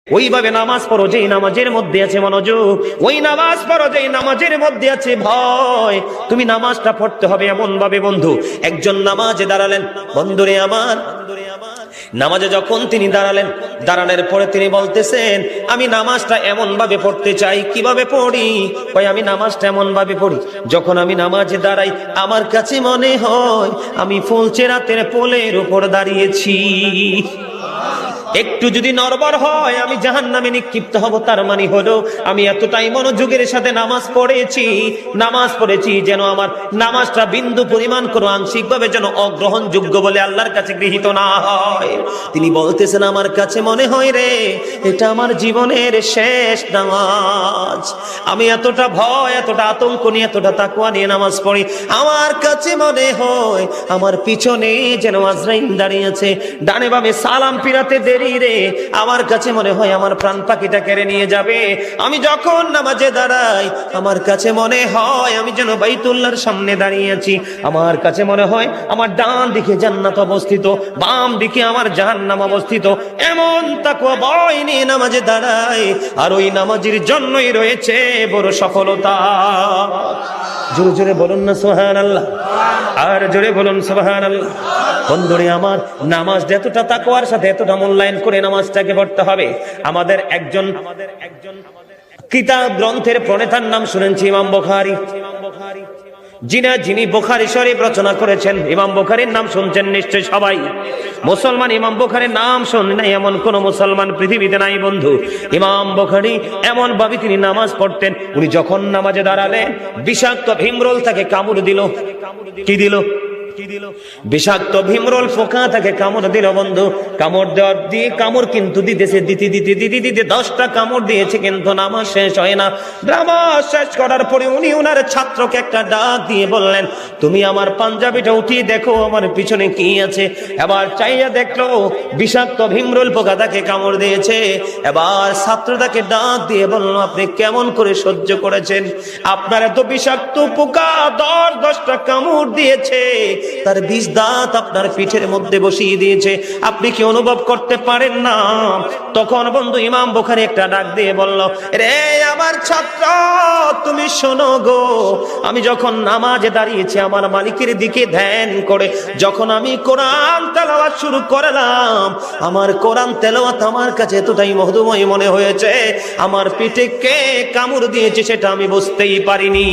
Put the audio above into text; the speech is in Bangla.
ওইভাবে নামাজ পড়ো যেই নামাজের মধ্যে আছে মনোযোগ, ওই নামাজ পড়ো যেই নামাজের মধ্যে আছে ভয়। তুমি নামাজটা পড়তে হবে এমন ভাবে বন্ধু। একজন নামাজে দাঁড়ালেন, বন্ধুরে আমার, নামাজে যখন তিনি দাঁড়ানোর পরে তিনি বলতেছেন, আমি নামাজটা এমন ভাবে পড়তে চাই। কিভাবে পড়ি? কই আমি নামাজটা এমন ভাবে পড়ি, যখন আমি নামাজে দাঁড়াই আমার কাছে মনে হয় আমি ফুলচেরাতের পোলের উপর দাঁড়িয়েছি। একটু যদি নড়বড় হয় আমি জাহান্নামে নিক্ষিপ্ত হব। তার মানে হলো আমি এতটাই মনোযোগের সাথে নামাজ পড়েছি যেন আমার নামাজটা বিন্দু পরিমাণ কোনো আংশিকভাবে যেন অগ্রহণযোগ্য বলে আল্লাহর কাছে গৃহীত না হয়। তিনি বলতেছেন, আমার কাছে মনে হয় রে এটা আমার জীবনের শেষ নামাজ। আমি এতটা ভয়, এতটা আতঙ্ক নিয়ে, এতটা তাকওয়া নিয়ে নামাজ পড়ি। আমার কাছে মনে হয় আমার পিছনে যেন আজরাইল দাঁড়িয়ে আছে, ডানে বামে সালাম ফিরাতে দেরি রে। আমার কাছে মনে হয় আমার প্রাণ পাখিটা কেড়ে নিয়ে যাবে। আমি যখন নামাজে দাঁড়াই আমার কাছে মনে হয় আমি যেন বাইতুল্লাহর সামনে দাঁড়িয়ে আছি। আমার কাছে মনে হয় আমার ডান দিকে জান্নাত অবস্থিত, বাম দিকে আমার জাহান্নাম অবস্থিত। এমন তাকওয়া ভয় নিয়ে নামাজে দাঁড়াই, আর ওই নামাজের জন্যই রয়েছে বড় সফলতা। জোরে জোরে বলুন না সুবহানাল্লাহ, আর জোরে বলুন সুবহানাল্লাহ। বন্ধুরে আমার, নামাজ এতটা তাকওয়ার সাথে এতটা মূল্যায়ন করে নামাজটাকে পড়তে হবে। আমাদের একজন কিতাব গ্রন্থের প্রণেতার নাম শুনেছি ইমাম বুখারী। যিনি বুখারী শরীফ রচনা করেছেন, ইমাম বুখারীর নাম শুনছেন নিশ্চয় সবাই। মুসলমান ইমাম বুখারীর নাম শুনে নাই এমন কোন মুসলমান পৃথিবীতে নাই বন্ধু। ইমাম বুখারী এমন ভাবে তিনি নামাজ পড়তেন, উনি যখন নামাজে দাঁড়ালেন বিষাক্ত ভীমরোল তাকে কামড় দিল। কি দিল? বিষাক্ত ভীমরোল পোকা তাকে কামড় দিল বন্ধু। কামড় দেওয়ার দিয়ে কামড় কিন্তু দিতেছে, দিতে 10টা কামড় দিয়েছে, কিন্তু নামাজ শেষ হয় না। নামাজ শেষ করার পরে উনি ওনার ছাত্রকে একটা ডাক দিয়ে বললেন, তুমি আমার পাঞ্জাবিটা উঠিয়ে দেখো আমার পিছনে কি আছে। এবার চাইয়া দেখলো বিষাক্ত ভীমরোল পোকা তাকে কামড় দিয়েছে। এবার ছাত্রটাকে ডাক দিয়ে বলল, আপনি কেমন করে সহ্য করেছেন? আপনার এত বিষাক্ত পোকা 10টা কামড় দিয়েছে, তার 20 দাঁত আপনার পিঠের মধ্যে বসিয়ে দিয়েছে, আপনি কি অনুভব করতে পারেন না? তখন বন্ধু ইমাম বুখারী একটা ডাক দিয়ে বলল, রে আমার ছাত্র, তুমি শোনো গো, আমি যখন নামাজে দাঁড়িয়েছি আমার মালিকের দিকে ধ্যান করে যখন আমি কোরআন তেলাওয়াত শুরু করলাম, আমার কোরআন তেলাওয়াত আমার কাছে এতটাই মধুময় মনে হয়েছে, আমার পিঠে কে কামড় দিয়েছে সেটা আমি বুঝতেই পারিনি।